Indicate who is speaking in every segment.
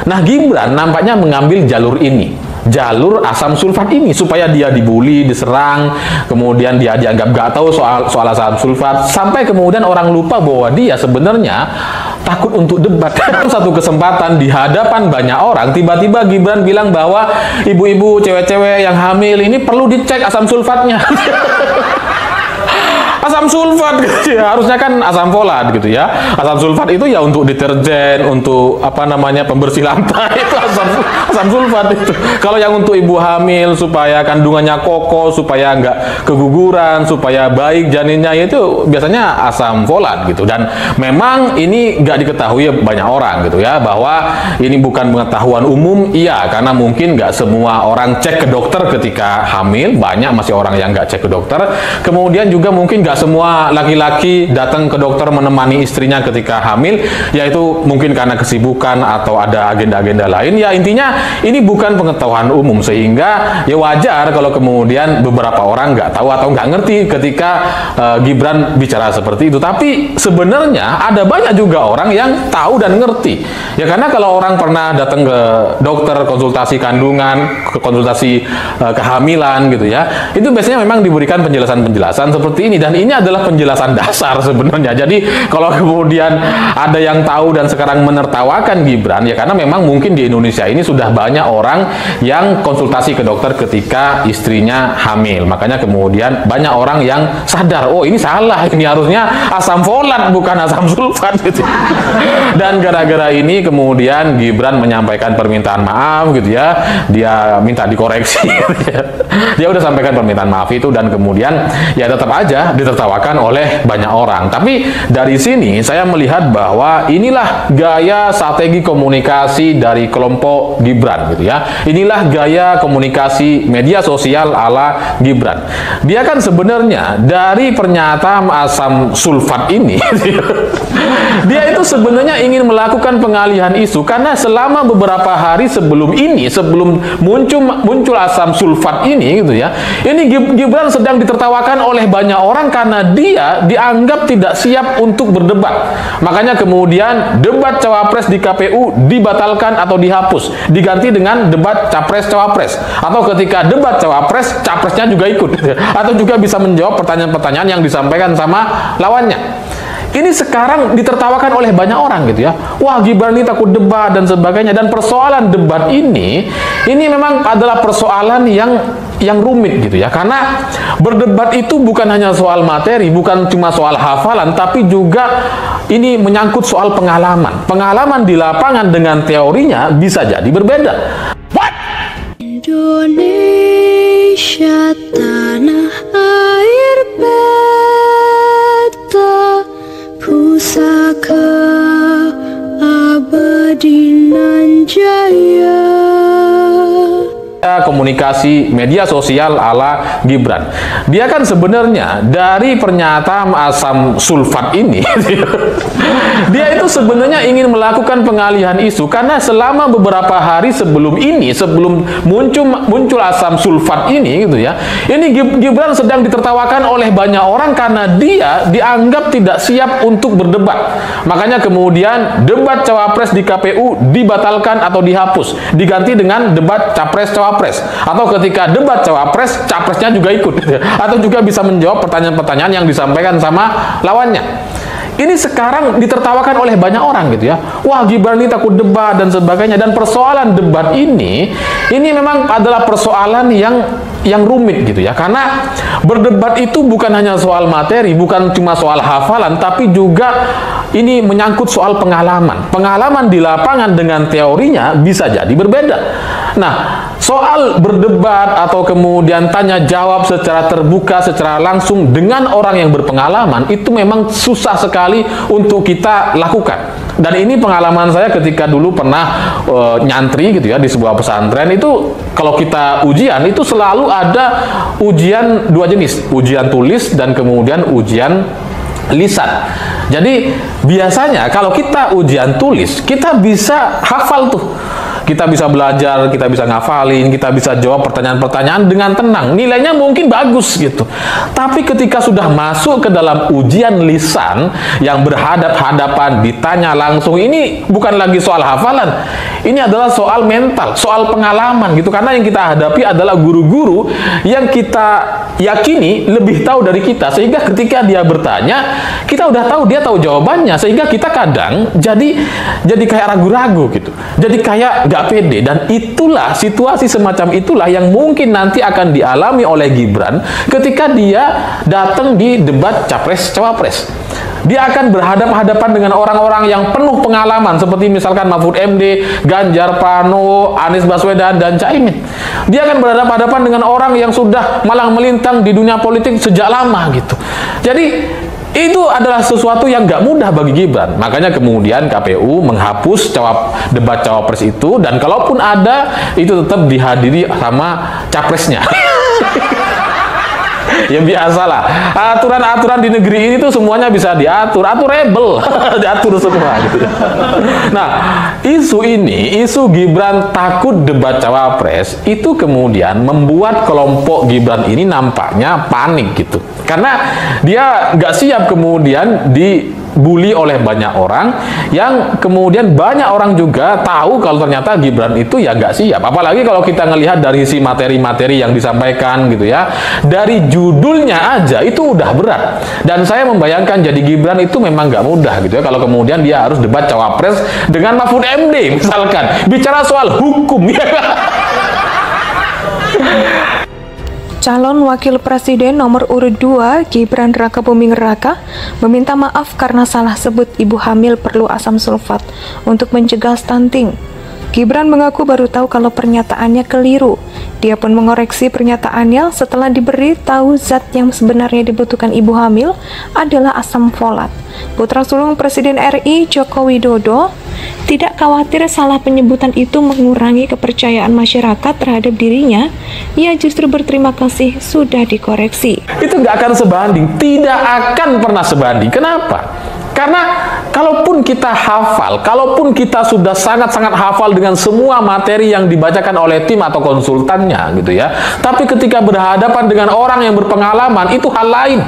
Speaker 1: Nah, Gibran nampaknya mengambil jalur ini, jalur asam sulfat ini, supaya dia dibully, diserang, kemudian dia dianggap gak tahu soal asam sulfat, sampai kemudian orang lupa bahwa dia sebenarnya takut untuk debat. Satu kesempatan di hadapan banyak orang, tiba-tiba Gibran bilang bahwa ibu-ibu, cewek-cewek yang hamil ini perlu dicek asam sulfatnya. Asam sulfat gitu ya, harusnya kan asam folat gitu ya. Asam sulfat itu ya untuk deterjen, untuk apa namanya, pembersih lantai, itu asam sulfat itu. Kalau yang untuk ibu hamil supaya kandungannya kokoh, supaya nggak keguguran, supaya baik janinnya, itu biasanya asam folat gitu. Dan memang ini nggak diketahui banyak orang gitu ya, bahwa ini bukan pengetahuan umum. Iya, karena mungkin nggak semua orang cek ke dokter ketika hamil, banyak masih orang yang nggak cek ke dokter. Kemudian juga mungkin nggak semua laki-laki datang ke dokter menemani istrinya ketika hamil, yaitu mungkin karena kesibukan atau ada agenda-agenda lain. Ya, intinya ini bukan pengetahuan umum, sehingga ya wajar kalau kemudian beberapa orang nggak tahu atau nggak ngerti ketika Gibran bicara seperti itu. Tapi sebenarnya ada banyak juga orang yang tahu dan ngerti. Ya, karena kalau orang pernah datang ke dokter, konsultasi kandungan, konsultasi kehamilan gitu ya, itu biasanya memang diberikan penjelasan-penjelasan seperti ini. Dan ini adalah penjelasan dasar sebenarnya. Jadi kalau kemudian ada yang tahu dan sekarang menertawakan Gibran, ya karena memang mungkin di Indonesia ini sudah banyak orang yang konsultasi ke dokter ketika istrinya hamil. Makanya kemudian banyak orang yang sadar, oh ini salah, ini harusnya asam folat bukan asam sulfat gitu. Dan gara-gara ini kemudian Gibran menyampaikan permintaan maaf gitu ya. Dia minta dikoreksi gitu ya. Dia udah sampaikan permintaan maaf itu, dan kemudian ya tetap aja ditertawakan oleh banyak orang. Tapi dari sini saya melihat bahwa inilah gaya strategi komunikasi dari kelompok Gibran gitu ya. Inilah gaya komunikasi media sosial ala Gibran. Dia kan sebenarnya dari pernyataan asam sulfat ini dia itu sebenarnya ingin melakukan pengalihan isu, karena selama beberapa hari sebelum ini, sebelum muncul asam sulfat ini gitu ya, ini Gibran sedang ditertawakan oleh banyak orang karena dia dianggap tidak siap untuk berdebat. Makanya kemudian debat cawapres di KPU dibatalkan atau dihapus, diganti dengan debat capres-cawapres. Atau ketika debat cawapres, capresnya juga ikut atau juga bisa menjawab pertanyaan-pertanyaan yang disampaikan sama lawannya. Ini sekarang ditertawakan oleh banyak orang gitu ya. Wah, Gibran ini takut debat dan sebagainya. Dan persoalan debat ini memang adalah persoalan yang rumit gitu ya. Karena berdebat itu bukan hanya soal materi, bukan cuma soal hafalan, tapi juga ini menyangkut soal pengalaman. Pengalaman di lapangan dengan teorinya bisa jadi berbeda. What?
Speaker 2: Indonesia tanah air beta, pusaka abadi nan jaya.
Speaker 1: Komunikasi media sosial ala Gibran. Dia kan sebenarnya dari pernyataan asam sulfat ini dia itu sebenarnya ingin melakukan pengalihan isu, karena selama beberapa hari sebelum ini, sebelum muncul asam sulfat ini gitu ya, ini Gibran sedang ditertawakan oleh banyak orang karena dia dianggap tidak siap untuk berdebat. Makanya kemudian debat cawapres di KPU dibatalkan atau dihapus, diganti dengan debat capres-cawapres. Atau ketika debat cawapres, capresnya juga ikut atau juga bisa menjawab pertanyaan-pertanyaan yang disampaikan sama lawannya. Ini sekarang ditertawakan oleh banyak orang gitu ya. Wah, Gibran ini takut debat dan sebagainya. Dan persoalan debat ini memang adalah persoalan yang rumit gitu ya. Karena berdebat itu bukan hanya soal materi, bukan cuma soal hafalan, tapi juga ini menyangkut soal pengalaman. Pengalaman di lapangan dengan teorinya bisa jadi berbeda. Nah, soal berdebat atau kemudian tanya jawab secara terbuka, secara langsung dengan orang yang berpengalaman, itu memang susah sekali untuk kita lakukan. Dan ini pengalaman saya ketika dulu pernah nyantri gitu ya di sebuah pesantren. Itu kalau kita ujian itu selalu ada ujian dua jenis, ujian tulis dan kemudian ujian lisan. Jadi biasanya kalau kita ujian tulis, kita bisa hafal tuh. kita bisa belajar, kita bisa ngafalin, kita bisa jawab pertanyaan-pertanyaan dengan tenang. Nilainya mungkin bagus gitu. Tapi ketika sudah masuk ke dalam ujian lisan yang berhadap-hadapan, ditanya langsung, ini bukan lagi soal hafalan. Ini adalah soal mental, soal pengalaman gitu. Karena yang kita hadapi adalah guru-guru yang kita yakini lebih tahu dari kita. Sehingga ketika dia bertanya, kita udah tahu dia tahu jawabannya. Sehingga kita kadang jadi kayak ragu-ragu gitu. Jadi kayak nggak pede. Dan itulah situasi semacam itulah yang mungkin nanti akan dialami oleh Gibran ketika dia datang di debat Capres-Cawapres. Dia akan berhadapan-hadapan dengan orang-orang yang penuh pengalaman seperti misalkan Mahfud MD, Ganjar Pranowo, Anies Baswedan, dan Caimin. Dia akan berhadapan-hadapan dengan orang yang sudah malang melintang di dunia politik sejak lama gitu. Jadi itu adalah sesuatu yang nggak mudah bagi Gibran. Makanya kemudian KPU menghapus debat cawapres itu, dan kalaupun ada, itu tetap dihadiri sama capresnya. Ya biasalah, aturan-aturan di negeri ini tuh semuanya bisa diatur, rebel, diatur semua gitu. Nah, isu Gibran takut debat cawapres itu kemudian membuat kelompok Gibran ini nampaknya panik gitu. Karena dia nggak siap kemudian dibully oleh banyak orang, yang kemudian banyak orang juga tahu kalau ternyata Gibran itu ya nggak siap. Apalagi kalau kita ngelihat dari si materi-materi yang disampaikan gitu ya, dari judulnya aja itu udah berat. Dan saya membayangkan jadi Gibran itu memang nggak mudah gitu ya, kalau kemudian dia harus debat cawapres dengan Mahfud MD misalkan, bicara soal hukum ya.
Speaker 3: Calon Wakil Presiden nomor urut 2 Gibran Rakabuming Raka meminta maaf karena salah sebut ibu hamil perlu asam sulfat untuk mencegah stunting. Gibran mengaku baru tahu kalau pernyataannya keliru. Dia pun mengoreksi pernyataannya setelah diberi tahu zat yang sebenarnya dibutuhkan ibu hamil adalah asam folat. Putra sulung Presiden RI Joko Widodo tidak khawatir salah penyebutan itu mengurangi kepercayaan masyarakat terhadap dirinya. Ia justru berterima kasih sudah dikoreksi.
Speaker 1: Itu nggak akan sebanding, tidak akan pernah sebanding. Kenapa? Karena kalaupun kita hafal, kalaupun kita sudah sangat-sangat hafal dengan semua materi yang dibacakan oleh tim atau konsultannya gitu ya, tapi ketika berhadapan dengan orang yang berpengalaman, itu hal lain.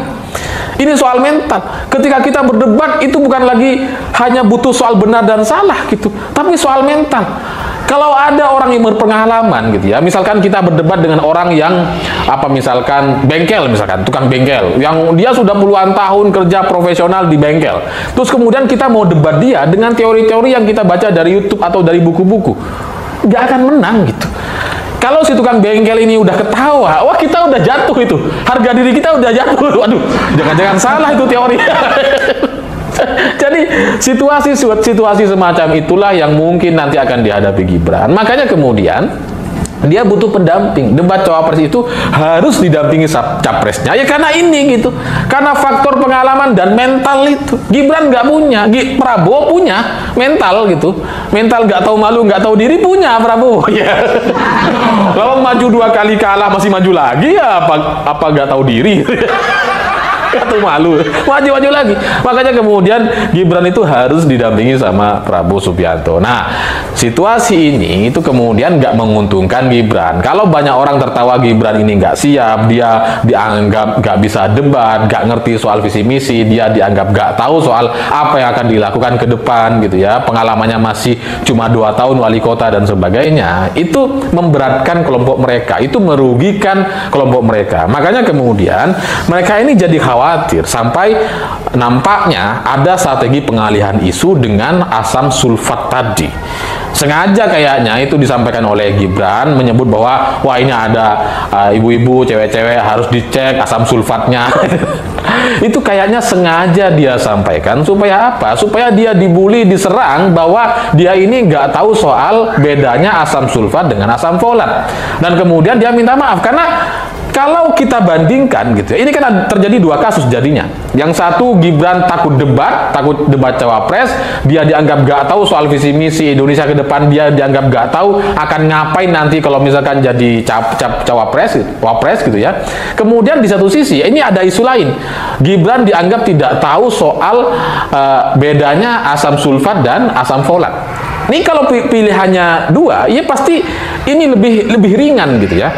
Speaker 1: Ini soal mental. Ketika kita berdebat, itu bukan lagi hanya butuh soal benar dan salah gitu, tapi soal mental. Kalau ada orang yang berpengalaman gitu ya, misalkan kita berdebat dengan orang yang misalkan bengkel, misalkan tukang bengkel yang dia sudah puluhan tahun kerja profesional di bengkel, terus kemudian kita mau debat dia dengan teori-teori yang kita baca dari YouTube atau dari buku-buku, nggak akan menang gitu. Kalau si tukang bengkel ini udah ketawa, wah kita udah jatuh itu, harga diri kita udah jatuh. Waduh, jangan-jangan salah itu teori. Jadi situasi semacam itulah yang mungkin nanti akan dihadapi Gibran. Makanya kemudian dia butuh pendamping. Debat cawapres itu harus didampingi capresnya. Ya karena ini gitu. Karena faktor pengalaman dan mental itu. Gibran nggak punya. Prabowo punya mental gitu. Mental nggak tahu malu, nggak tahu diri punya Prabowo. Ya. Kalau maju 2 kali kalah masih maju lagi ya apa nggak tahu diri. Atau malu, maju-maju lagi. Makanya kemudian Gibran itu harus didampingi sama Prabowo Subianto. Nah, situasi ini itu kemudian nggak menguntungkan Gibran. Kalau banyak orang tertawa Gibran ini nggak siap, dia dianggap nggak bisa debat, nggak ngerti soal visi misi, dia dianggap nggak tahu soal apa yang akan dilakukan ke depan gitu ya. Pengalamannya masih cuma 2 tahun wali kota dan sebagainya. Itu memberatkan kelompok mereka, itu merugikan kelompok mereka. Makanya kemudian mereka ini jadi khawatir sampai nampaknya ada strategi pengalihan isu dengan asam sulfat tadi. Sengaja kayaknya itu disampaikan oleh Gibran, menyebut bahwa wah ini ada ibu-ibu, cewek-cewek harus dicek asam sulfatnya. Itu kayaknya sengaja dia sampaikan supaya apa? Supaya dia dibully, diserang bahwa dia ini nggak tahu soal bedanya asam sulfat dengan asam folat. Dan kemudian dia minta maaf karena kalau kita bandingkan gitu, ini kan terjadi 2 kasus jadinya. Yang satu Gibran takut debat cawapres, dia dianggap gak tahu soal visi misi Indonesia ke depan, dia dianggap gak tahu akan ngapain nanti kalau misalkan jadi cawapres gitu ya. Kemudian di satu sisi ini ada isu lain, Gibran dianggap tidak tahu soal bedanya asam sulfat dan asam folat. Ini kalau pilihannya dua, ya pasti ini lebih ringan gitu ya.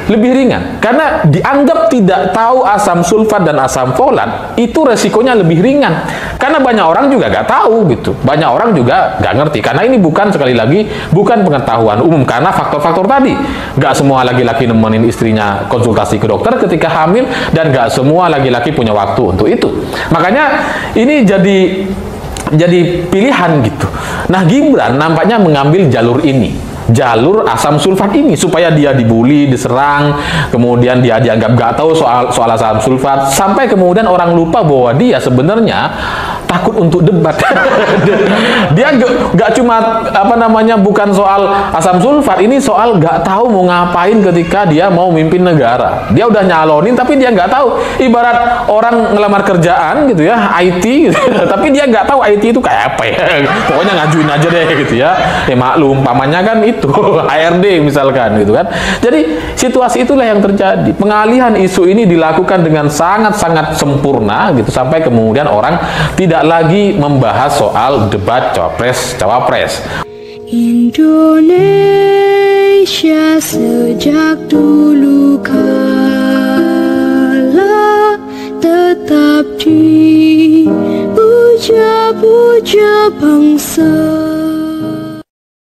Speaker 1: Lebih ringan, karena dianggap tidak tahu asam sulfat dan asam folat, itu resikonya lebih ringan. Karena banyak orang juga nggak tahu gitu, banyak orang juga nggak ngerti. Karena ini bukan, sekali lagi, bukan pengetahuan umum, karena faktor-faktor tadi. Nggak semua laki-laki nemenin istrinya konsultasi ke dokter ketika hamil, dan nggak semua laki-laki punya waktu untuk itu. Makanya ini jadi pilihan gitu. Nah, Gibran nampaknya mengambil jalur ini, jalur asam sulfat ini, supaya dia dibully, diserang, kemudian dia dianggap nggak tahu soal asam sulfat, sampai kemudian orang lupa bahwa dia sebenarnya takut untuk debat. Dia nggak cuma bukan soal asam sulfat, ini soal nggak tahu mau ngapain ketika dia mau mimpin negara. Dia udah nyalonin tapi dia nggak tahu. Ibarat orang ngelamar kerjaan gitu ya, IT gitu, tapi dia nggak tahu IT itu kayak apa ya. Pokoknya ngajuin aja deh gitu ya. Maklum, pamannya kan itu HRD misalkan gitu kan. Jadi situasi itulah yang terjadi. Pengalihan isu ini dilakukan dengan sangat-sangat sempurna gitu, sampai kemudian orang tidak lagi membahas soal debat cawapres.
Speaker 2: Indonesia sejak dulu kala tetap dipuja-puja bangsa.